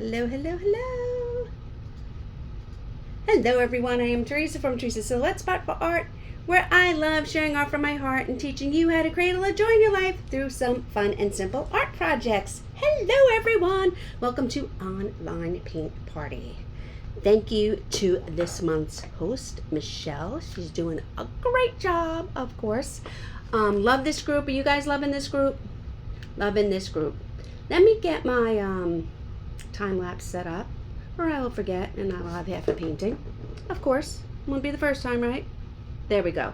Hello, hello, hello. Hello, everyone. I am Teresa from Teresa's Silhouette Spot for Art, where I love sharing art from my heart and teaching you how to cradle a joy in your life through some fun and simple art projects. Hello, everyone. Welcome to Online Paint Party. Thank you to this month's host, Michelle. She's doing a great job, of course. Love this group. Are you guys loving this group? Loving this group. Let me get my time lapse set up, or I will forget and I will have half a painting. Of course, won't be the first time, right? There we go.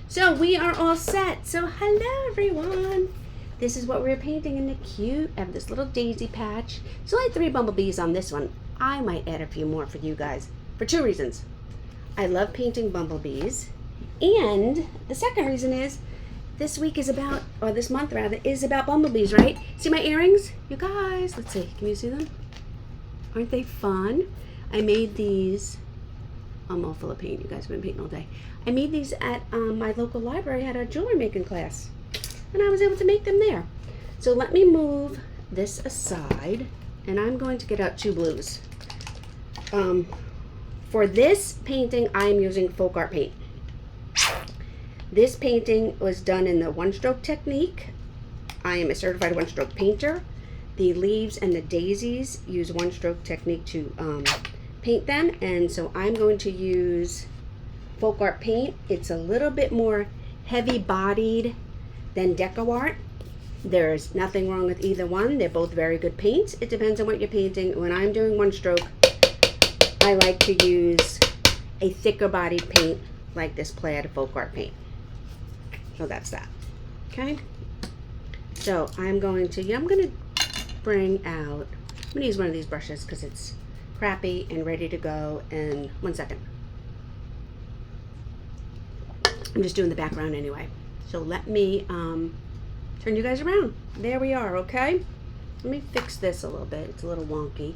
So we are all set. So hello, everyone. This is what we're painting in the cute. I have this little daisy patch. There's only 3 bumblebees on this one. I might add a few more for you guys for 2 reasons. I love painting bumblebees, and the second reason is this week is about, or this month rather, is about bumblebees, right? See my earrings? You guys, let's see. Can you see them? Aren't they fun? I made these. I'm all full of paint. You guys have been painting all day. I made these at my local library. I had a jewelry making class, and I was able to make them there. So let me move this aside, and I'm going to get out 2 blues. For this painting, I am using folk art paint. This painting was done in the one-stroke technique. I am a certified one-stroke painter. The leaves and the daisies use one-stroke technique to paint them, and so I'm going to use folk art paint. It's a little bit more heavy-bodied than deco art. There's nothing wrong with either one. They're both very good paints. It depends on what you're painting. When I'm doing one-stroke, I like to use a thicker-bodied paint like this plaid folk art paint. So that's that. Okay. So I'm going to bring out, I'm going to use one of these brushes because it's crappy and ready to go in 1 second. I'm just doing the background anyway. So let me turn you guys around. There we are, okay? Let me fix this a little bit. It's a little wonky.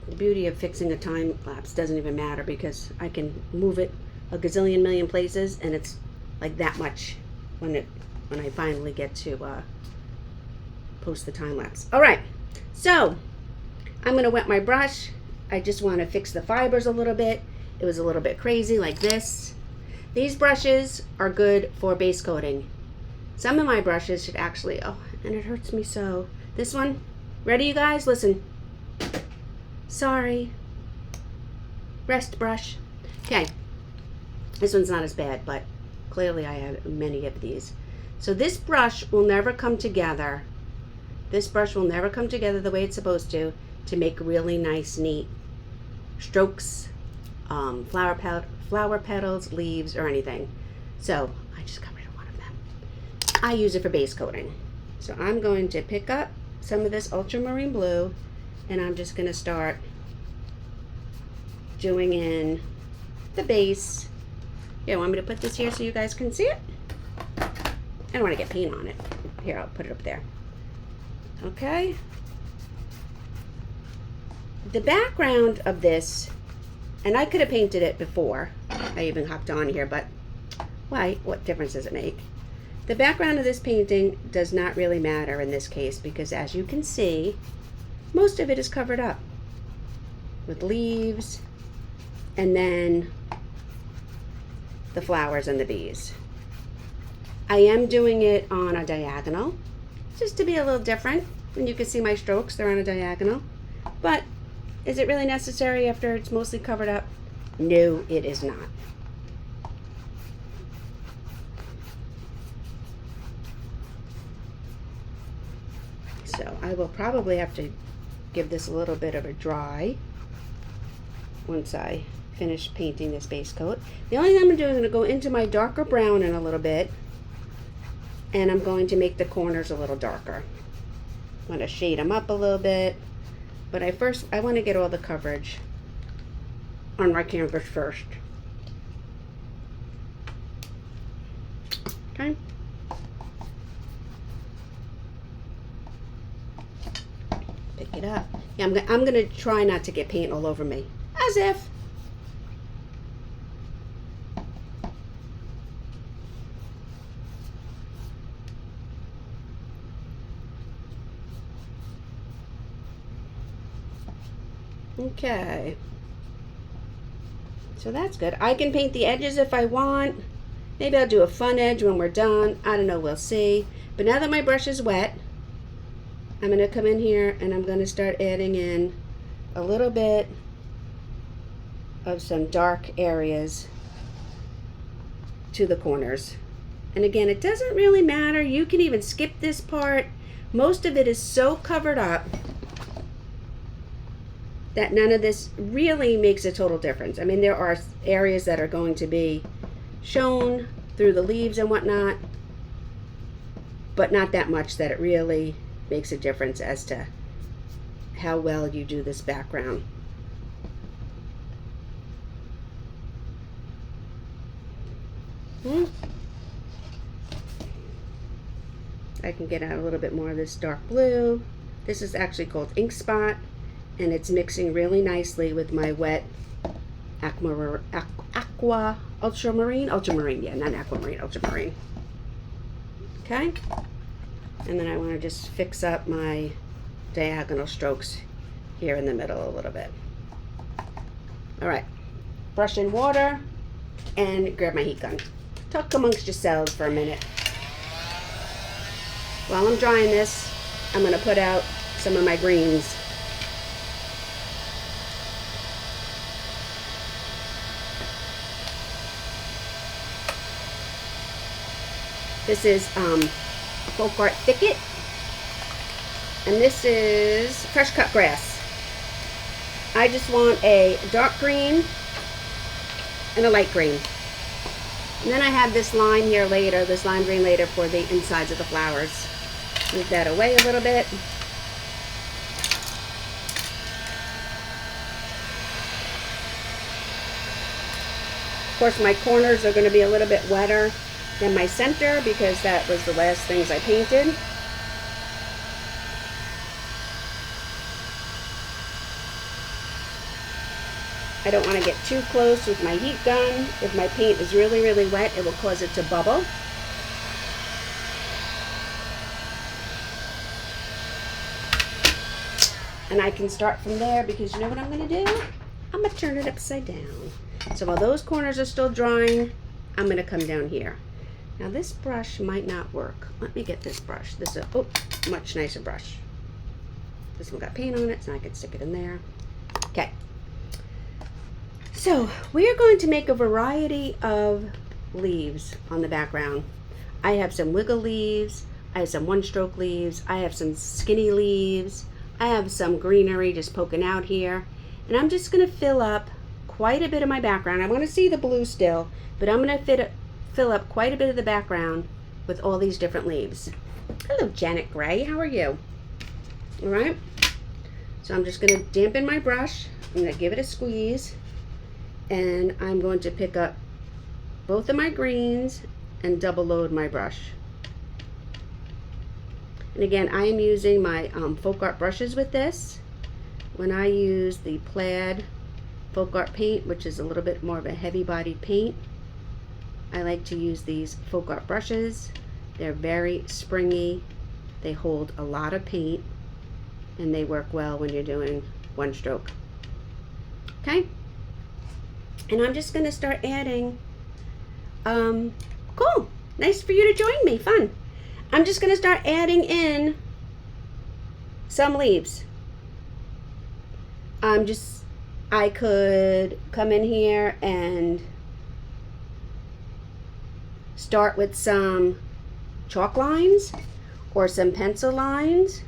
The beauty of fixing a time lapse doesn't even matter because I can move it a gazillion million places and it's like that much when I finally get to post the time lapse. All right, so I'm gonna wet my brush. I just want to fix the fibers a little bit. It was a little bit crazy like this. These brushes are good for base coating. Some of my brushes should actually, oh, and it hurts me so. This one, ready you guys? Listen. Sorry. Rest brush. Okay. This one's not as bad, but clearly I have many of these. So this brush will never come together. This brush will never come together the way it's supposed to make really nice, neat strokes, flower petals, leaves, or anything. So I just got rid of one of them. I use it for base coating. So I'm going to pick up some of this ultramarine blue, and I'm just going to start doing in the base. Yeah, want me to put this here so you guys can see it? I don't want to get paint on it. Here, I'll put it up there. Okay. The background of this, and I could have painted it before I even hopped on here, but why? What difference does it make? The background of this painting does not really matter in this case because, as you can see, most of it is covered up with leaves and then the flowers and the bees. I am doing it on a diagonal just to be a little different. And you can see my strokes, they're on a diagonal. But is it really necessary after it's mostly covered up? No, it is not. So I will probably have to give this a little bit of a dry once I finish painting this base coat. The only thing I'm going to do is I'm going to go into my darker brown in a little bit, and I'm going to make the corners a little darker. I'm going to shade them up a little bit, but I want to get all the coverage on my canvas first. Okay. Pick it up. Yeah, I'm gonna try not to get paint all over me. As if. Okay. So that's good. I can paint the edges if I want. Maybe I'll do a fun edge when we're done. I don't know, we'll see. But now that my brush is wet, I'm going to come in here and I'm going to start adding in a little bit of some dark areas to the corners. And again, it doesn't really matter. You can even skip this part. Most of it is so covered up that none of this really makes a total difference. I mean, there are areas that are going to be shown through the leaves and whatnot, but not that much that it really makes a difference as to how well you do this background. I can get out a little bit more of this dark blue. This is actually called Ink Spot, and it's mixing really nicely with my wet ultramarine, yeah, not aquamarine, ultramarine. Okay, and then I want to just fix up my diagonal strokes here in the middle a little bit. All right, brush in water and grab my heat gun. Talk amongst yourselves for a minute. While I'm drying this, I'm going to put out some of my greens. This is Folk Art Thicket, and this is fresh cut grass. I just want a dark green and a light green. And then I have this line here later, this lime green later for the insides of the flowers. Move that away a little bit. Of course, my corners are going to be a little bit wetter than my center because that was the last things I painted. I don't want to get too close with my heat gun. If my paint is really, really wet, it will cause it to bubble. And I can start from there because you know what I'm going to do? I'm going to turn it upside down. So while those corners are still drying, I'm going to come down here. Now this brush might not work. Let me get this brush. This is a much nicer brush. This one got paint on it, so I can stick it in there. Okay. So we are going to make a variety of leaves on the background. I have some wiggle leaves. I have some one-stroke leaves. I have some skinny leaves. I have some greenery just poking out here. And I'm just going to fill up quite a bit of my background. I'm going to see the blue still, but I'm going to fill up quite a bit of the background with all these different leaves. Hello, Janet Gray. How are you? All right. So I'm just going to dampen my brush. I'm going to give it a squeeze. And I'm going to pick up both of my greens and double load my brush. And again, I am using my Folk Art brushes with this. When I use the plaid Folk Art paint, which is a little bit more of a heavy bodied paint, I like to use these Folk Art brushes. They're very springy. They hold a lot of paint and they work well when you're doing one stroke. Okay? And I'm just going to start adding, cool, nice for you to join me, fun. I'm just going to start adding in some leaves. I could come in here and start with some chalk lines or some pencil lines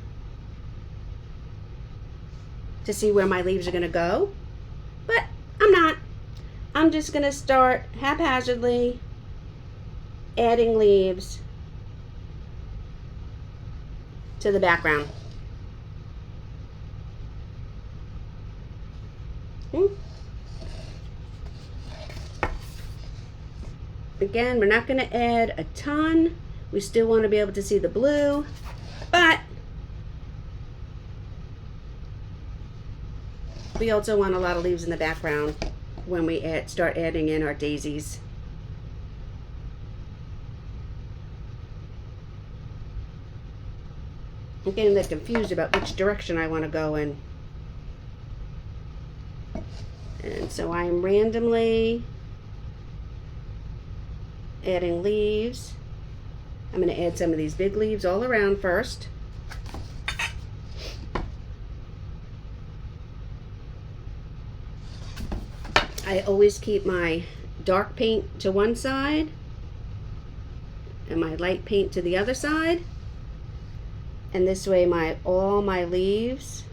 to see where my leaves are going to go, but I'm not. I'm just going to start haphazardly adding leaves to the background. Again, we're not going to add a ton. We still want to be able to see the blue, but we also want a lot of leaves in the background when we start adding in our daisies. I'm getting a little confused about which direction I want to go in. And so I'm randomly adding leaves. I'm going to add some of these big leaves all around first. I always keep my dark paint to one side and my light paint to the other side. And this way all my leaves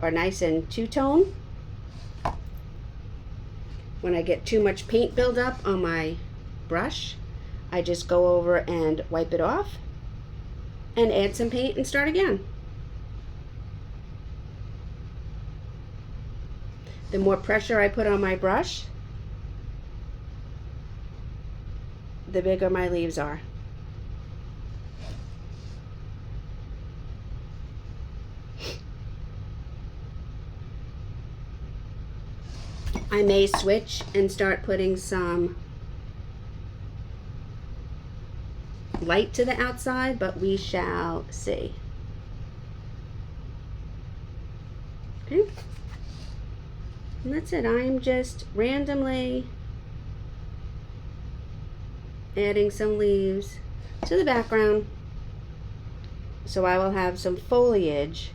are nice and two-tone. When I get too much paint buildup on my brush, I just go over and wipe it off and add some paint and start again. The more pressure I put on my brush, the bigger my leaves are. I may switch and start putting some light to the outside, but we shall see. Okay. And that's it. I'm just randomly adding some leaves to the background so I will have some foliage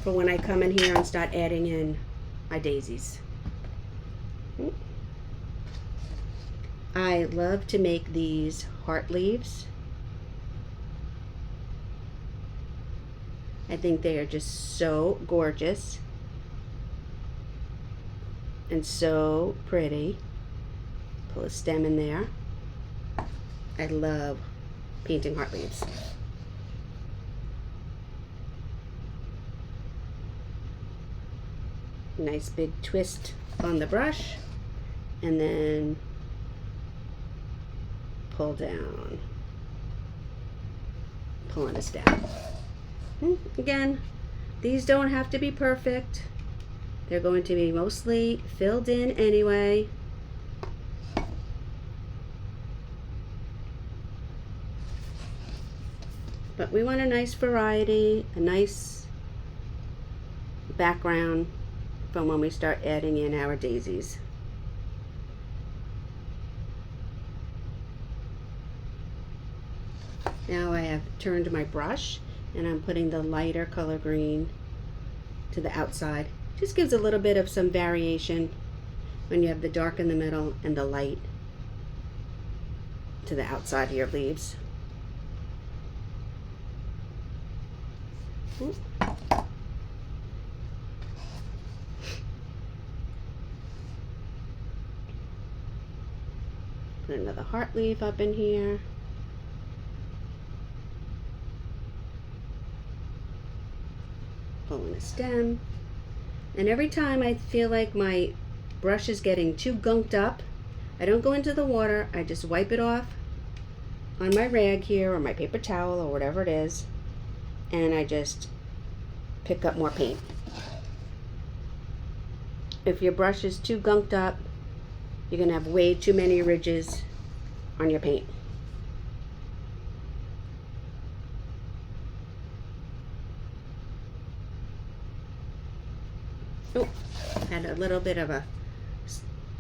for when I come in here and start adding in my daisies. I love to make these heart leaves. I think they are just so gorgeous and so pretty. Pull a stem in there. I love painting heart leaves. Nice big twist on the brush and then pull down, pulling a stem. Again, these don't have to be perfect. They're going to be mostly filled in anyway. But we want a nice variety, a nice background from when we start adding in our daisies. Now I have turned my brush and I'm putting the lighter color green to the outside. Just gives a little bit of some variation when you have the dark in the middle and the light to the outside of your leaves. Ooh. Put another heart leaf up in here. Pulling a stem. And every time I feel like my brush is getting too gunked up, I don't go into the water. I just wipe it off on my rag here or my paper towel or whatever it is, and I just pick up more paint. If your brush is too gunked up, you're going to have way too many ridges on your paint. Oh, had a little bit of a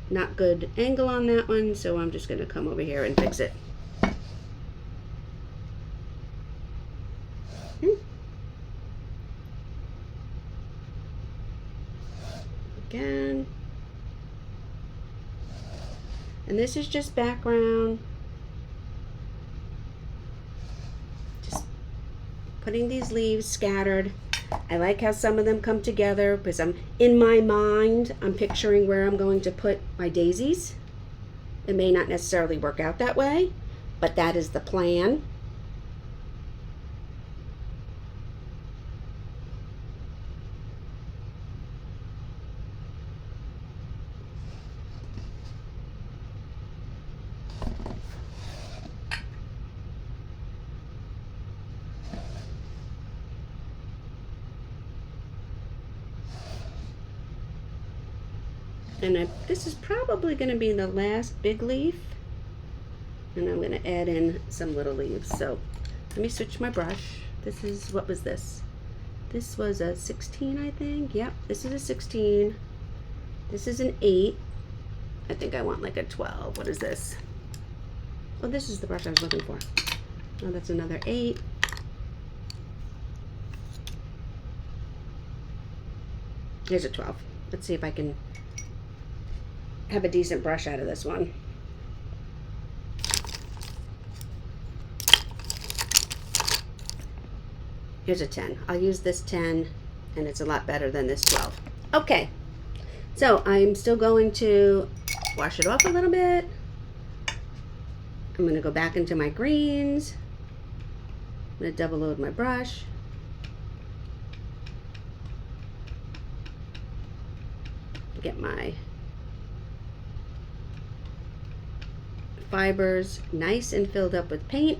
not good angle on that one, so I'm just going to come over here and fix it. Again. And this is just background. Just putting these leaves scattered. I like how some of them come together because in my mind, I'm picturing where I'm going to put my daisies. It may not necessarily work out that way, but that is the plan. And this is probably going to be the last big leaf, and I'm going to add in some little leaves. So let me switch my brush. This is, what was this? This was a 16, I think. Yep, this is a 16. This is an 8. I think I want like a 12. What is this? Oh, this is the brush I was looking for. Oh, that's another 8. Here's a 12. Let's see if I can have a decent brush out of this one. Here's a 10. I'll use this 10, and it's a lot better than this 12. Okay, so I'm still going to wash it off a little bit. I'm going to go back into my greens. I'm going to double load my brush. Get my fibers nice and filled up with paint.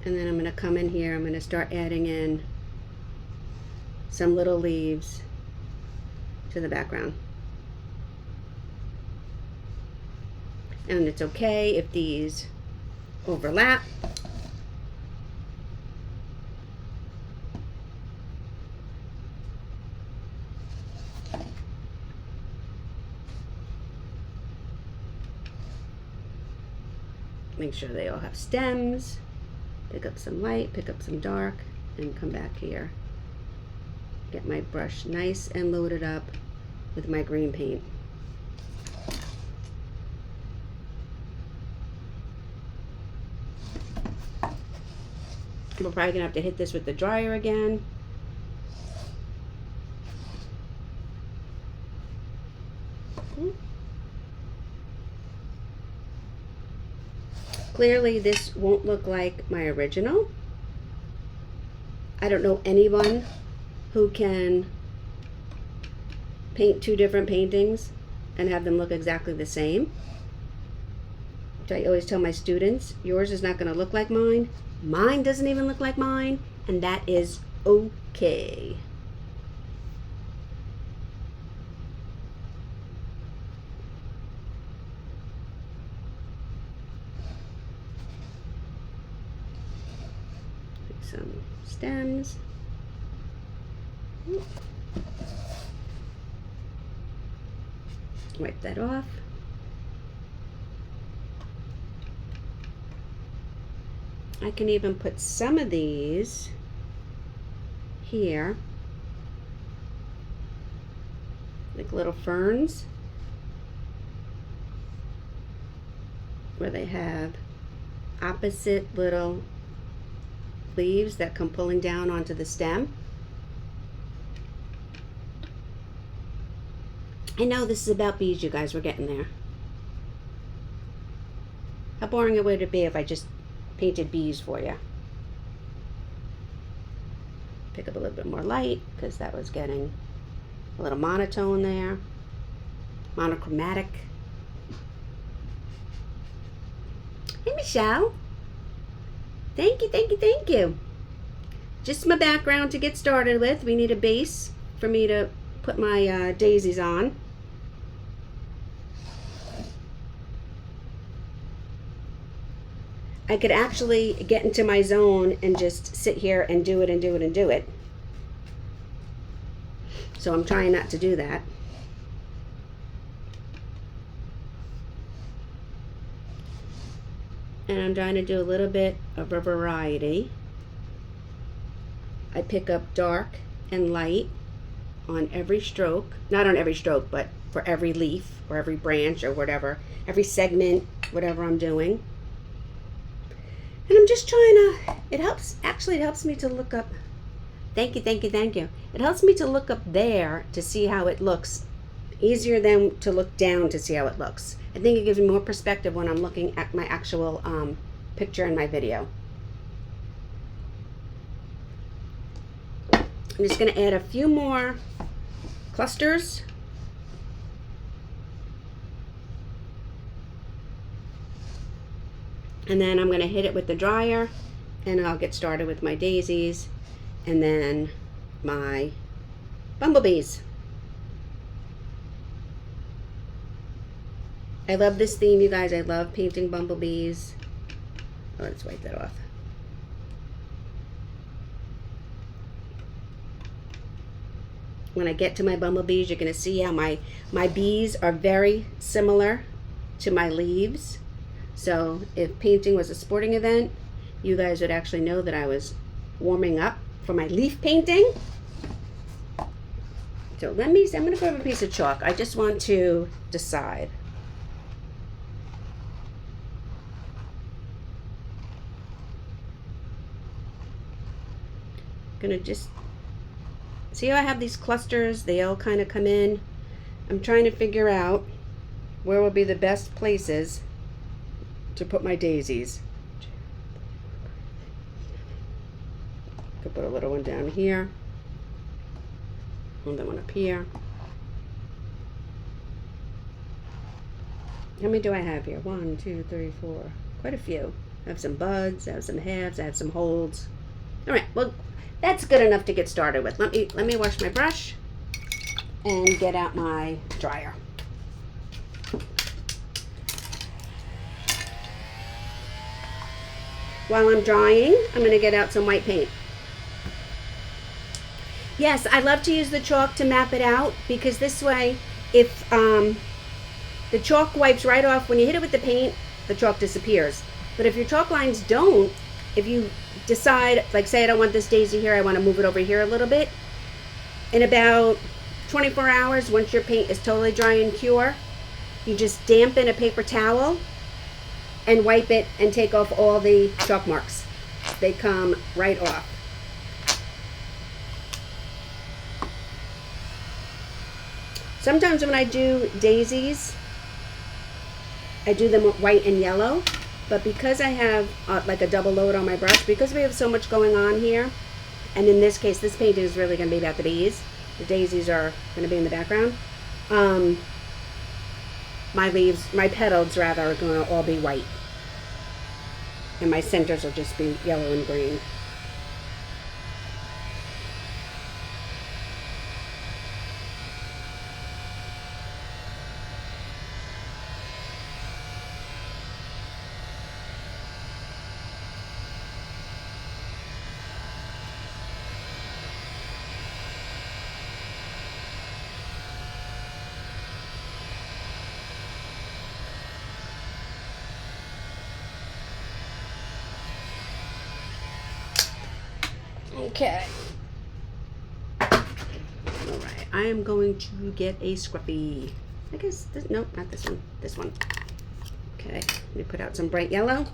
And then I'm going to come in here, I'm going to start adding in some little leaves to the background. And it's okay if these overlap. Make sure they all have stems. Pick up some light, pick up some dark, and come back here. Get my brush nice and loaded up with my green paint. We're probably gonna have to hit this with the dryer again. Clearly this won't look like my original. I don't know anyone who can paint 2 different paintings and have them look exactly the same. Which I always tell my students, yours is not going to look like mine. Mine doesn't even look like mine, and that is okay. Some stems. Wipe that off. I can even put some of these here, like little ferns, where they have opposite little leaves that come pulling down onto the stem. I know this is about bees, you guys. We're getting there. How boring it would it be if I just painted bees for you? Pick up a little bit more light because that was getting a little monotone there. Monochromatic. Hey, Michelle. Thank you, thank you, thank you. Just my background to get started with. We need a base for me to put my daisies on. I could actually get into my zone and just sit here and do it and do it and do it. So I'm trying not to do that. And I'm trying to do a little bit of a variety. I pick up dark and light on every stroke. Not on every stroke, but for every leaf or every branch or whatever. Every segment, whatever I'm doing. And I'm just trying to, it helps me to look up. Thank you, thank you, thank you. It helps me to look up there to see how it looks. Easier than to look down to see how it looks. I think it gives me more perspective when I'm looking at my actual picture in my video. I'm just going to add a few more clusters. And then I'm going to hit it with the dryer, and I'll get started with my daisies and then my bumblebees. I love this theme, you guys. I love painting bumblebees. Oh, let's wipe that off. when I get to my bumblebees, you're going to see how my bees are very similar to my leaves. So if painting was a sporting event, you guys would actually know that I was warming up for my leaf painting. So I'm going to grab a piece of chalk. I just want to decide. I'm going to just see how I have these clusters. They all kind of come in. I'm trying to figure out where will be the best places to put my daisies. Could put a little one down here. And then one up here. How many do I have here? 1, 2, 3, 4. Quite a few. I have some buds, I have some halves, I have some holds. All right, well, that's good enough to get started with. Let me wash my brush and get out my dryer. While I'm drying, I'm going to get out some white paint. Yes, I love to use the chalk to map it out, because this way, if the chalk wipes right off, when you hit it with the paint, the chalk disappears. But if your chalk lines don't, if you decide, like say I don't want this daisy here, I want to move it over here a little bit, in about 24 hours, once your paint is totally dry and cure, you just dampen a paper towel and wipe it and take off all the chalk marks. They come right off. Sometimes when I do daisies, I do them with white and yellow, but because I have like a double load on my brush, because we have so much going on here, and in this case, this painting is really going to be about the bees. The daisies are going to be in the background. My leaves, my petals rather, are going to all be white. And my centers will just be yellow and green. Okay. Alright, I am going to get a scruffy. I guess, no, not this one. This one. Okay, let me put out some bright yellow.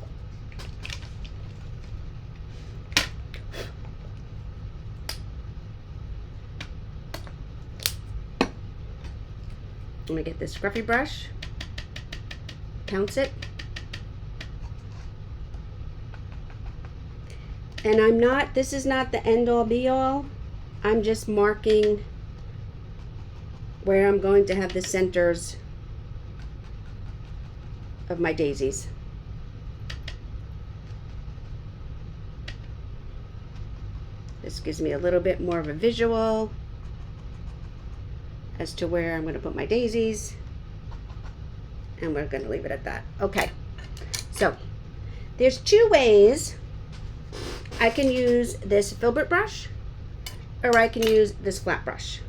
I'm going to get this scruffy brush, pounce it. And this is not the end all be all. I'm just marking where I'm going to have the centers of my daisies. This gives me a little bit more of a visual as to where I'm going to put my daisies. And we're going to leave it at that. Okay, so there's two ways I can use this filbert brush, or I can use this flat brush.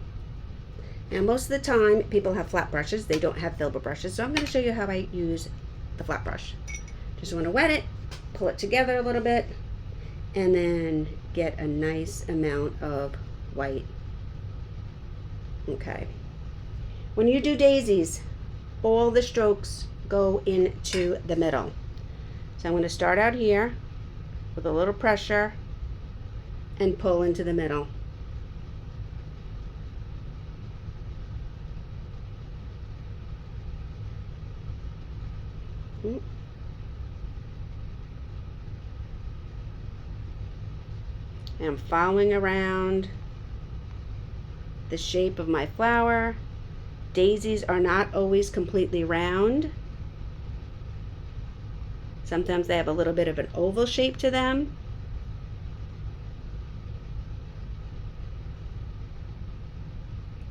Now most of the time people have flat brushes, they don't have filbert brushes, so I'm going to show you how I use the flat brush. Just want to wet it, pull it together a little bit, and then get a nice amount of white. Okay. When you do daisies, all the strokes go into the middle. So I'm going to start out here with a little pressure and pull into the middle. And I'm following around the shape of my flower. Daisies are not always completely round. Sometimes they have a little bit of an oval shape to them.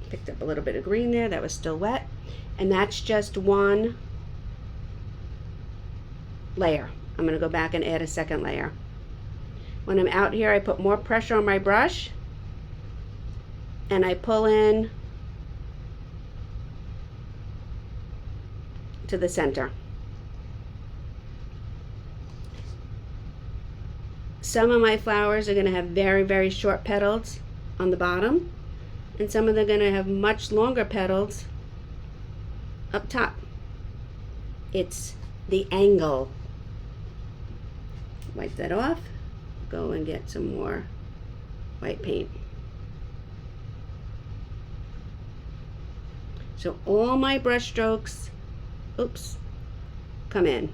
Picked up a little bit of green there that was still wet. And that's just one layer. I'm going to go back and add a second layer. When I'm out here, I put more pressure on my brush and I pull in to the center. Some of my flowers are going to have very, very short petals on the bottom, and some of them are going to have much longer petals up top. It's the angle. Wipe that off. Go and get some more white paint. So all my brush strokes, come in.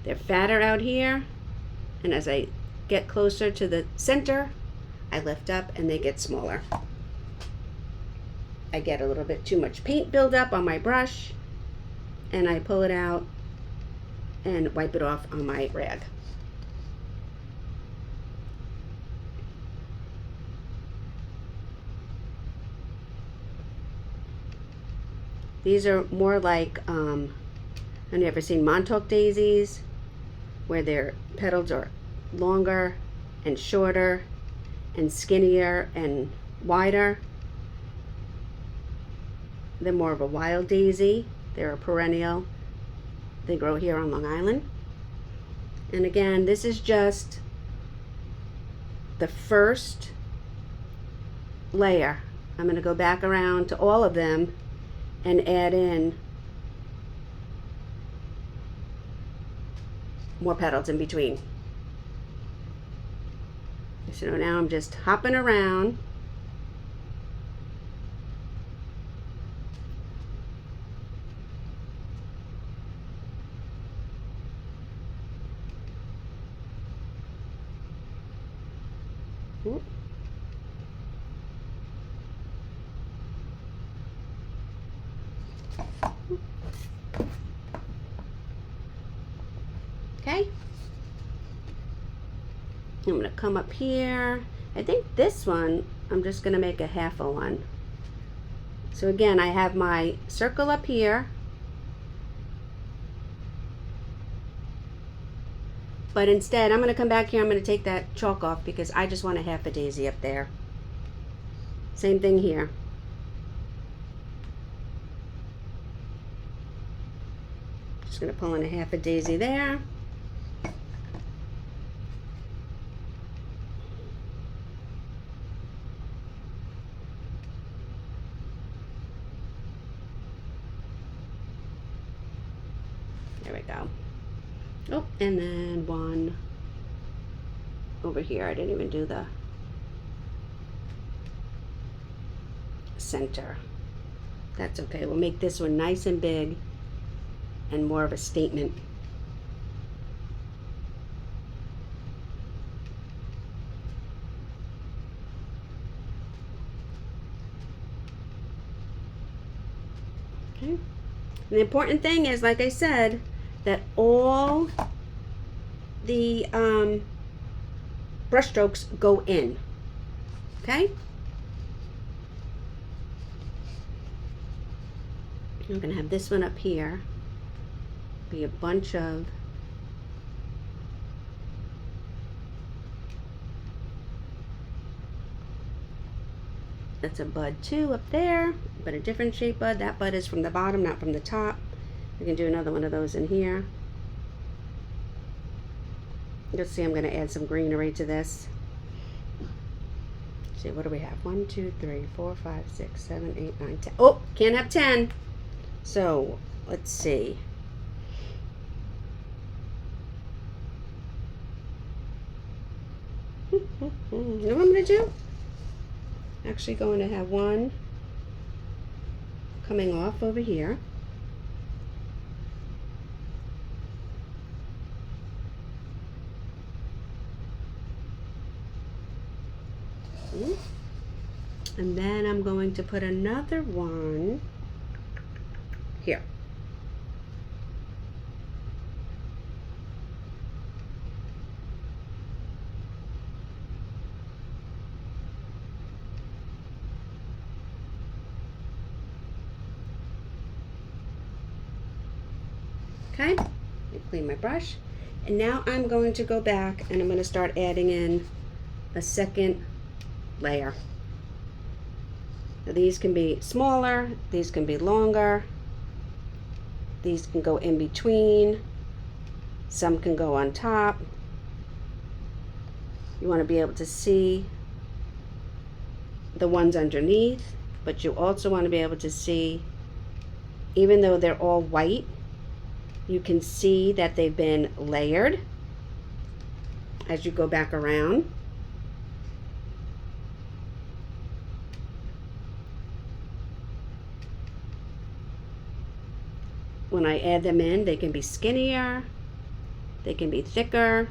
They're fatter out here, and as I get closer to the center, I lift up and they get smaller. I get a little bit too much paint buildup on my brush, and I pull it out and wipe it off on my rag. These are more like, I've never seen Montauk daisies, where their petals are longer and shorter and skinnier and wider. They're more of a wild daisy. They're a perennial. They grow here on Long Island. And again, this is just the first layer. I'm going to go back around to all of them and add in more petals in between. So now I'm just hopping around. Okay, I'm going to come up here. I think this one, I'm just going to make a half a one. So again, I have my circle up here, but instead I'm going to come back here. I'm going to take that chalk off because I just want a half a daisy up there. Same thing here. Just going to pull in a half a daisy there. There we go. Oh, and then one over here. I didn't even do the center. That's okay. We'll make this one nice and big and more of a statement. Okay. And the important thing is, like I said, that all the brush strokes go in. Okay? I'm going to have this one up here be a bunch of that's a bud too up there, but a different shape bud. That bud is from the bottom, not from the top. We can do another one of those in here. Let's see, I'm going to add some greenery to this. Let's see, what do we have? 1, 2, 3, 4, 5, 6, 7, 8, 9, 10. Oh, can't have 10. So let's see. You know what I'm going to do? Actually going to have one coming off over here. And then I'm going to put another one here. Okay, I clean my brush, and now I'm going to go back and I'm going to start adding in a second layer. So these can be smaller, these can be longer, these can go in between, some can go on top. You want to be able to see the ones underneath, but you also want to be able to see, even though they're all white, you can see that they've been layered as you go back around. When I add them in, they can be skinnier, they can be thicker.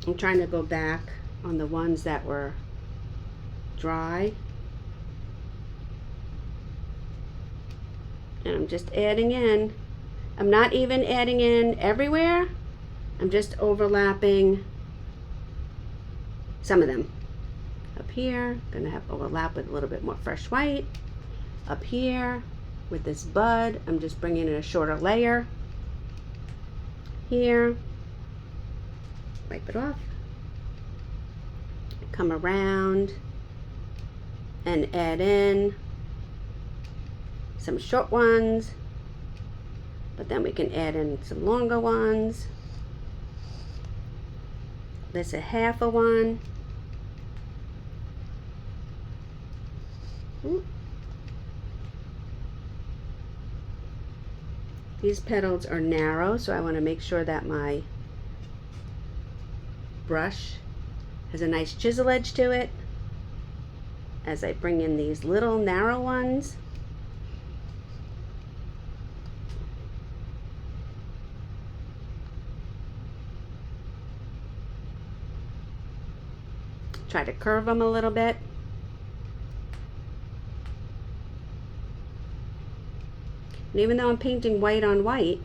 I'm trying to go back on the ones that were dry. And I'm just adding in. I'm not even adding in everywhere. I'm just overlapping some of them. Up here, gonna have overlap with a little bit more fresh white. Up here, with this bud, I'm just bringing in a shorter layer. Here, wipe it off. Come around and add in some short ones, but then we can add in some longer ones. This a half a one. These petals are narrow, so I want to make sure that my brush has a nice chisel edge to it as I bring in these little narrow ones. Try to curve them a little bit. And even though I'm painting white on white,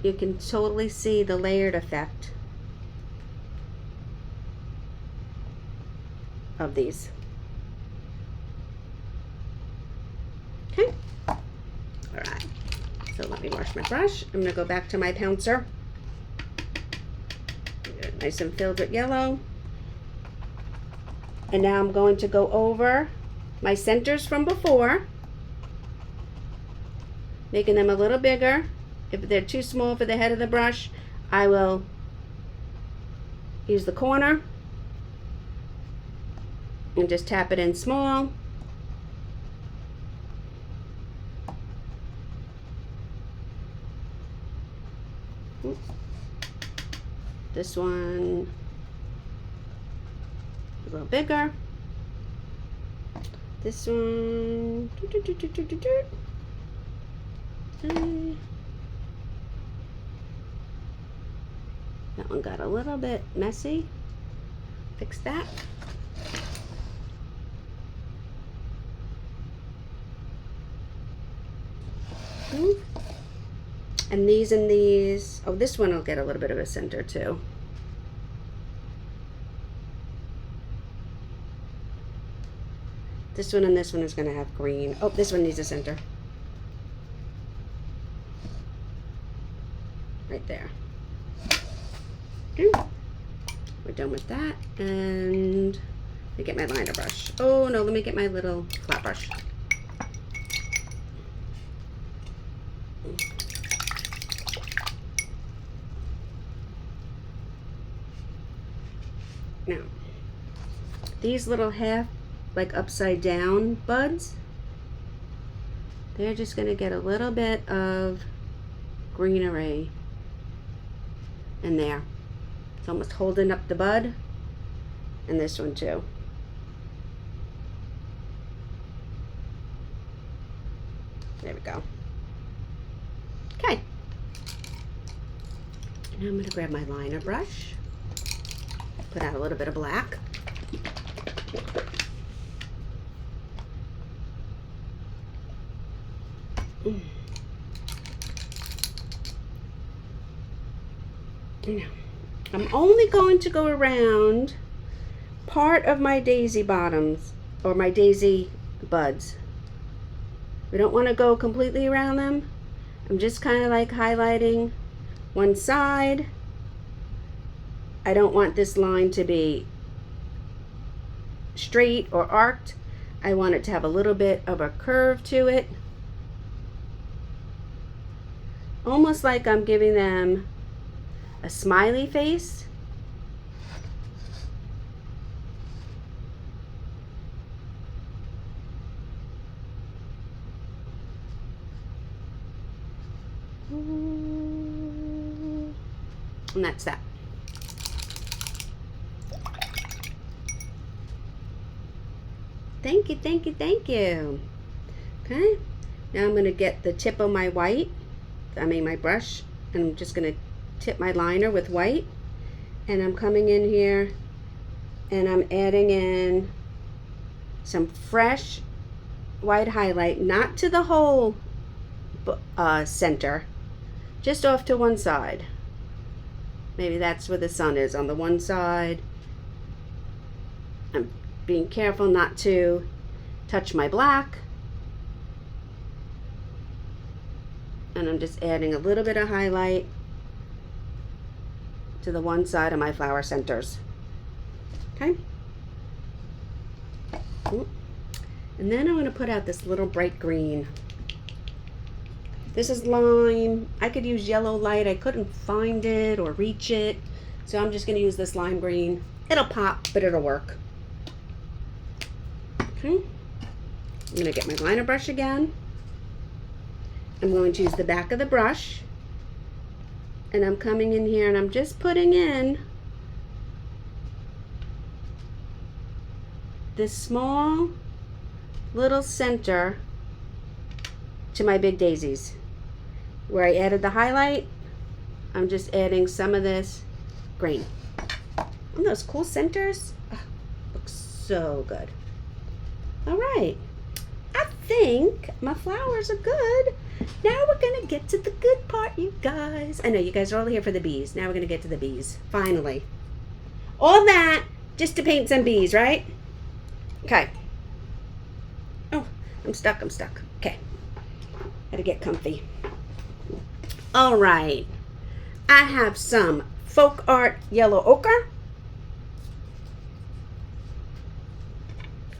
you can totally see the layered effect of these. Okay. All right. So let me wash my brush. I'm going to go back to my pouncer. Nice and filled with yellow. And now I'm going to go over my centers from before, making them a little bigger. If they're too small for the head of the brush, I will use the corner and just tap it in small. This one a little bigger. This one that one got a little bit messy. Fix that. And these, oh, this one will get a little bit of a center too. This one and this one is going to have green. Oh, this one needs a center. Right there. Okay. We're done with that. And let me get my liner brush. Oh no, let me get my little flat brush. Now, these little half, like upside down buds, they're just going to get a little bit of greenery in there. It's almost holding up the bud, and this one too. There we go. Okay. Now I'm going to grab my liner brush, put out a little bit of black. Now, I'm only going to go around part of my daisy bottoms or my daisy buds. We don't want to go completely around them. I'm just kind of like highlighting one side. I don't want this line to be straight or arced. I want it to have a little bit of a curve to it. Almost like I'm giving them a smiley face. And that's that. Thank you, thank you, thank you. Okay, now I'm going to get the tip of my white, my brush, and I'm just going to tip my liner with white. And I'm coming in here and I'm adding in some fresh white highlight, not to the whole center, just off to one side. Maybe that's where the sun is, on the one side. I'm being careful not to touch my black. And I'm just adding a little bit of highlight to the one side of my flower centers. Okay. And then I'm going to put out this little bright green. This is lime. I could use yellow light. I couldn't find it or reach it. So I'm just going to use this lime green. It'll pop, but it'll work. Okay. I'm going to get my liner brush again. I'm going to use the back of the brush. And I'm coming in here and I'm just putting in this small little center to my big daisies. Where I added the highlight, I'm just adding some of this green. And those cool centers, looks so good. All right, I think my flowers are good. Now we're gonna get to the good part, you guys. I know you guys are all here for the bees. Now we're gonna get to the bees, finally. All that just to paint some bees, right? Okay. Oh, I'm stuck. Okay, gotta get comfy. All right, I have some folk art yellow ochre.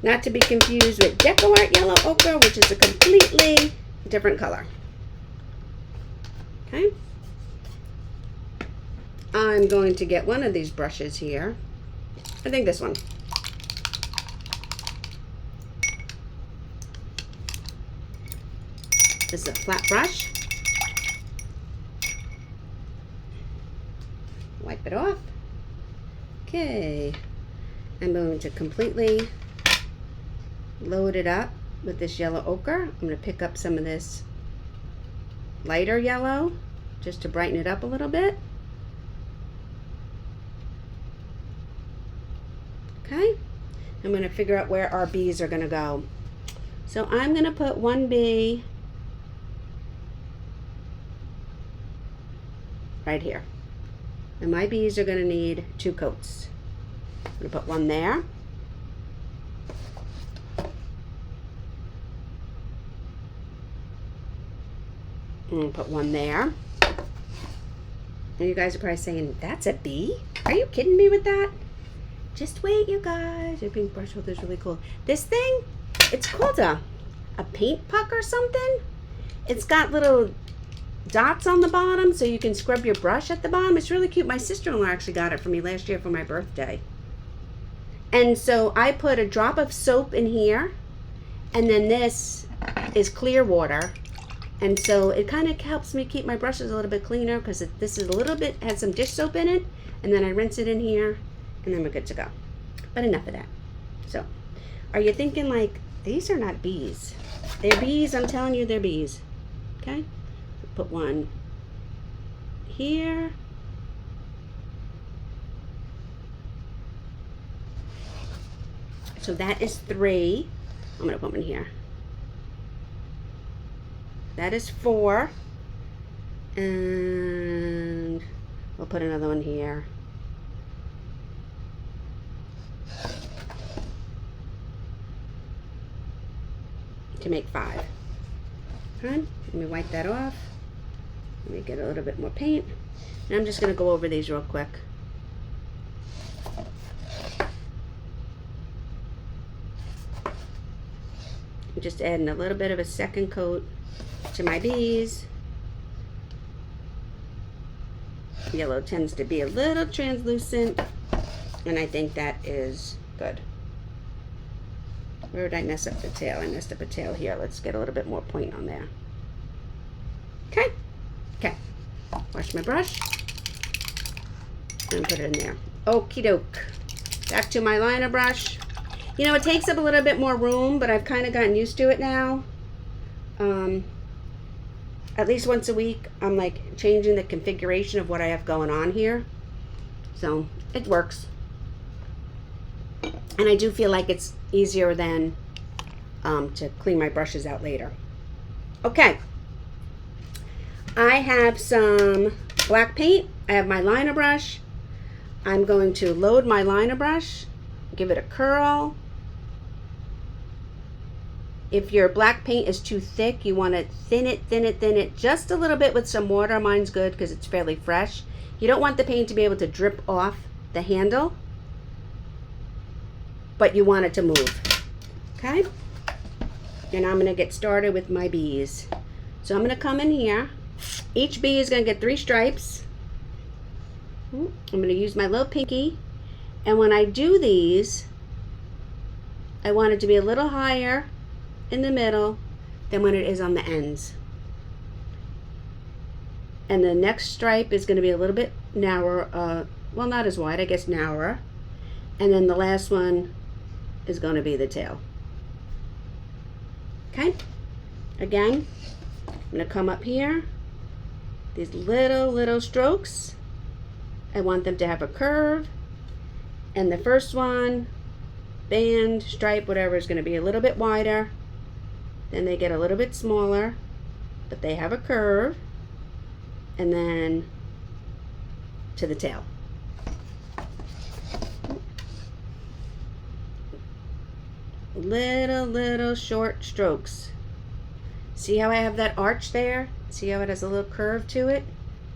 Not to be confused with deco art yellow ochre, which is a completely different color. Okay. I'm going to get one of these brushes here. I think this one. This is a flat brush. Wipe it off. Okay. I'm going to completely load it up with this yellow ochre. I'm going to pick up some of this lighter yellow just to brighten it up a little bit. Okay. I'm going to figure out where our bees are going to go. So I'm going to put one bee right here. And my bees are going to need 2 coats. I'm going to put one there. And put one there. And you guys are probably saying, that's a bee? Are you kidding me with that? Just wait, you guys. Your pink brush holder is really cool. This thing, it's called a paint puck or something. It's got little dots on the bottom so you can scrub your brush at the bottom. It's really cute. My sister-in-law actually got it for me last year for my birthday. And so I put a drop of soap in here, and then this is clear water. And so it kind of helps me keep my brushes a little bit cleaner because this is a little bit, has some dish soap in it. And then I rinse it in here and then we're good to go. But enough of that. So, are you thinking like, these are not bees? They're bees, I'm telling you, they're bees. Okay? Put one here. So that is 3. I'm going to put one here. That is 4. And we'll put another one here. To make 5. Let me wipe that off. Let me get a little bit more paint. And I'm just going to go over these real quick. I'm just adding a little bit of a second coat to my bees. Yellow tends to be a little translucent, and I think that is good. Where did I mess up the tail? I messed up a tail here. Let's get a little bit more point on there. Okay. Okay. Wash my brush and put it in there. Okie doke. Back to my liner brush. You know, it takes up a little bit more room, but I've kind of gotten used to it now. At least once a week, I'm like changing the configuration of what I have going on here. So it works. And I do feel like it's easier than to clean my brushes out later. Okay. I have some black paint. I have my liner brush. I'm going to load my liner brush, give it a curl. If your black paint is too thick, you want to thin it just a little bit with some water. Mine's good because it's fairly fresh. You don't want the paint to be able to drip off the handle, but you want it to move. Okay? And I'm going to get started with my bees. So I'm going to come in here. Each bee is going to get 3 stripes. I'm going to use my little pinky. And when I do these, I want it to be a little higher in the middle than when it is on the ends. And the next stripe is going to be a little bit narrower, well, not as wide, I guess narrower. And then the last one is going to be the tail. Okay? Again, I'm going to come up here. These little strokes, I want them to have a curve. And the first one, band, stripe, whatever, is going to be a little bit wider. Then they get a little bit smaller, but they have a curve. And then to the tail. Little short strokes. See how I have that arch there? See how it has a little curve to it?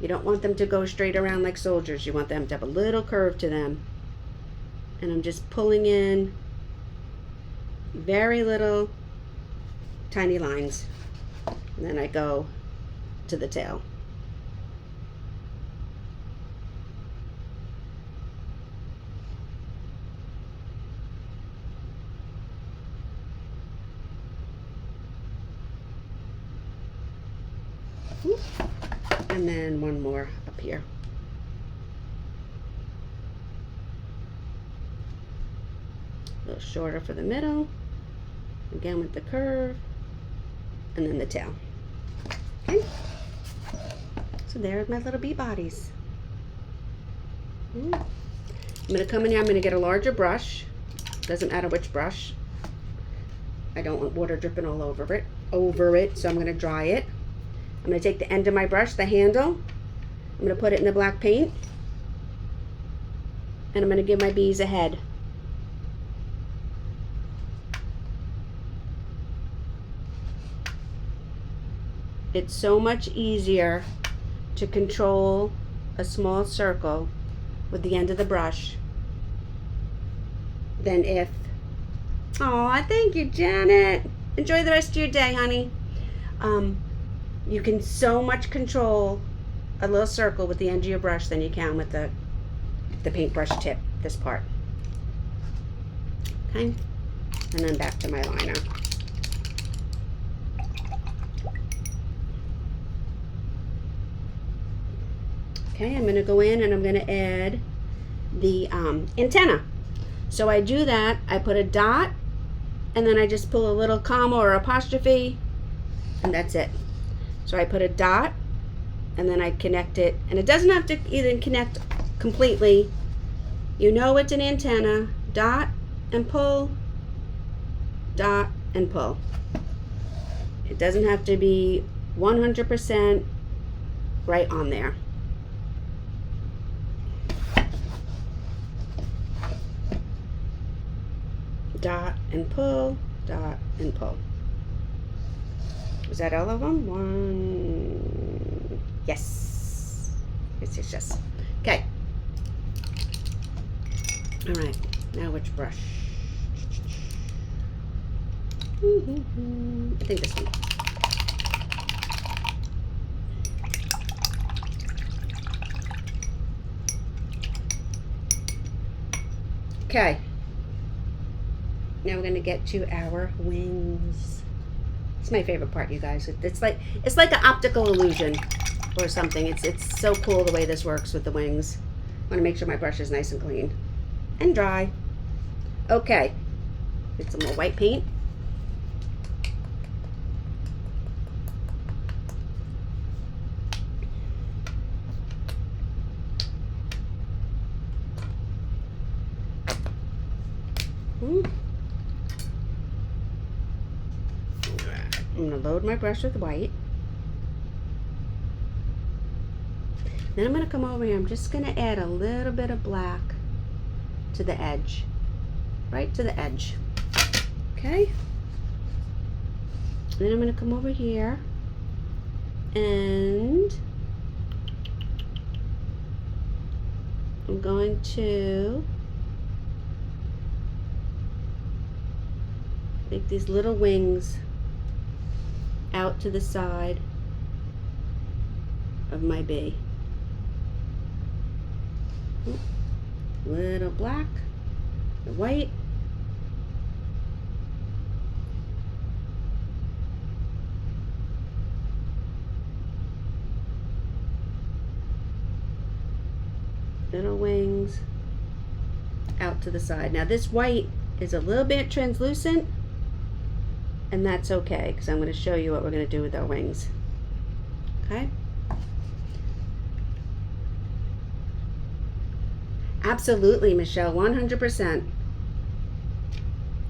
You don't want them to go straight around like soldiers. You want them to have a little curve to them. And I'm just pulling in very little tiny lines. And then I go to the tail. And then one more up here. A little shorter for the middle. Again with the curve. And then the tail. Okay. So there's my little bee bodies. I'm going to come in here. I'm going to get a larger brush. Doesn't matter which brush. I don't want water dripping all over it. So I'm going to dry it. I'm going to take the end of my brush, the handle. I'm going to put it in the black paint. And I'm going to give my bees a head. It's so much easier to control a small circle with the end of the brush than if... Oh, thank you, Janet. Enjoy the rest of your day, honey. You can so much control a little circle with the end of your brush than you can with the paintbrush tip, this part. Okay? And then back to my liner. Okay, I'm going to go in and I'm going to add the antenna. So I do that, I put a dot, and then I just pull a little comma or apostrophe, and that's it. So I put a dot, and then I connect it, and it doesn't have to even connect completely. You know it's an antenna. Dot and pull, dot and pull. It doesn't have to be 100% right on there. Dot and pull, dot and pull. Is that all of them? 1, Yes. Yes. Okay. All right. Now which brush? I think this one. Okay. Now we're gonna get to our wings. It's my favorite part, you guys. It's like an optical illusion or something. It's so cool the way this works with the wings. I want to make sure my brush is nice and clean and dry. Okay. Get some more white paint. I'm going to load my brush with white. Then I'm going to come over here. I'm just going to add a little bit of black to the edge. Right to the edge. Okay? Then I'm going to come over here and I'm going to make these little wings out to the side of my bee. Little black, the white, little wings out to the side. Now this white is a little bit translucent, and that's okay because I'm going to show you what we're going to do with our wings. Okay? Absolutely, Michelle, 100%.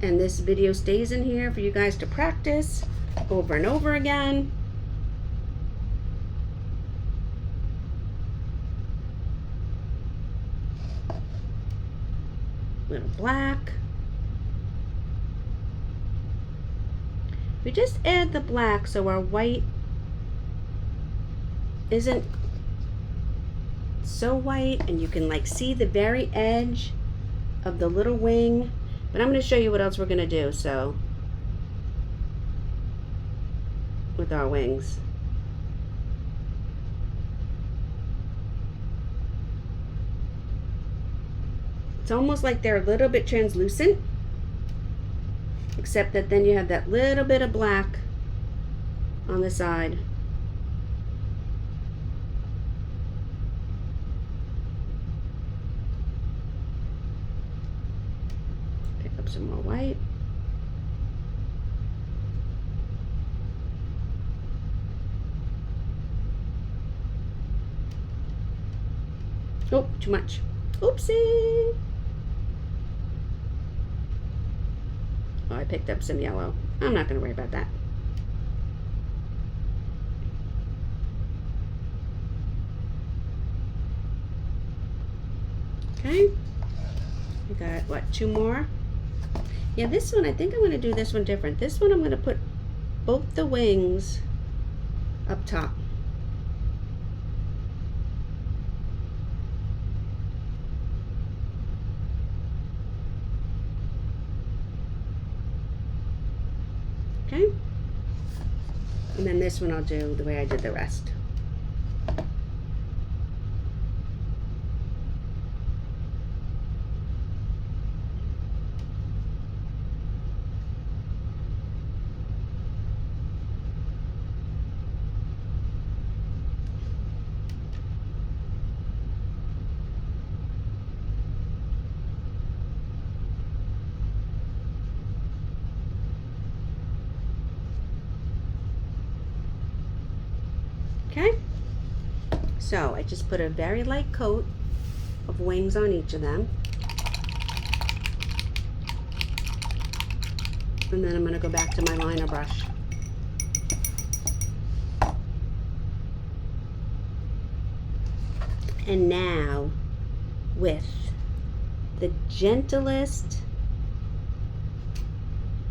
And this video stays in here for you guys to practice over and over again. Little black. We just add the black so our white isn't so white and you can like see the very edge of the little wing. But I'm going to show you what else we're going to do so with our wings. It's almost like they're a little bit translucent, except that then you have that little bit of black on the side. Pick up some more white. Oh, too much. Oopsie. Oh, I picked up some yellow. I'm not going to worry about that. Okay. We got, what, 2 more? Yeah, this one, I think I'm going to do this one different. This one I'm going to put both the wings up top. Okay, and then this one I'll do the way I did the rest. Okay, so I just put a very light coat of wings on each of them. And then I'm going to go back to my liner brush. And now, with the gentlest,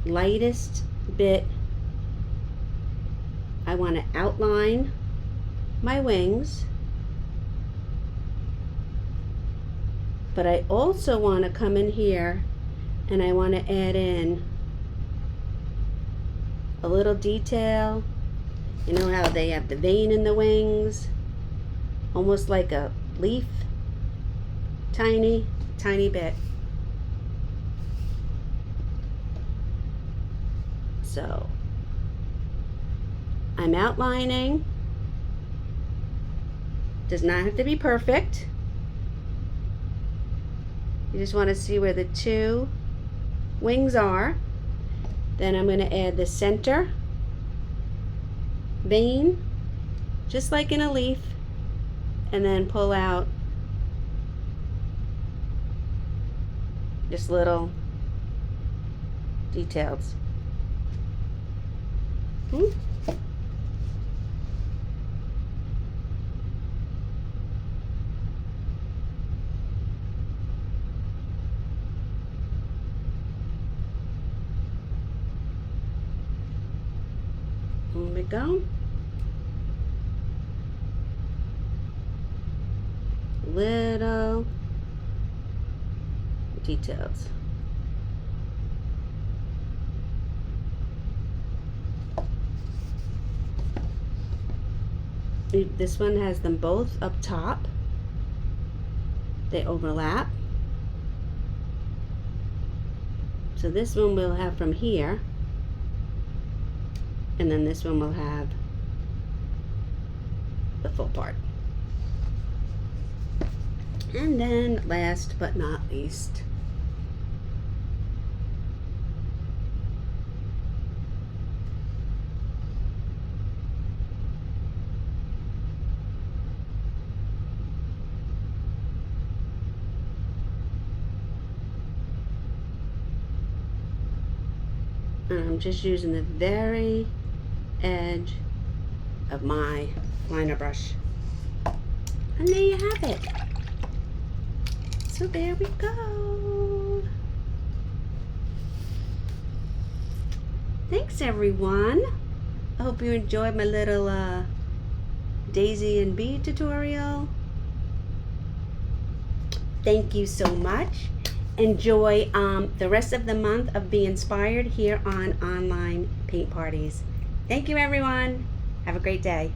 lightest bit, I want to outline my wings, but I also want to come in here and I want to add in a little detail. You know how they have the vein in the wings, almost like a leaf, tiny bit. So I'm outlining. Does not have to be perfect. You just want to see where the two wings are. Then I'm going to add the center vein, just like in a leaf, and then pull out just little details. There we go. Little details. This one has them both up top. They overlap. So this one we'll have from here, and then this one will have the full part. And then last but not least, and I'm just using the very edge of my liner brush. And there you have it. So there we go. Thanks everyone. I hope you enjoyed my little Daisy and Bee tutorial. Thank you so much. Enjoy the rest of the month of Be Inspired here on Online Paint Parties. Thank you everyone. Have a great day.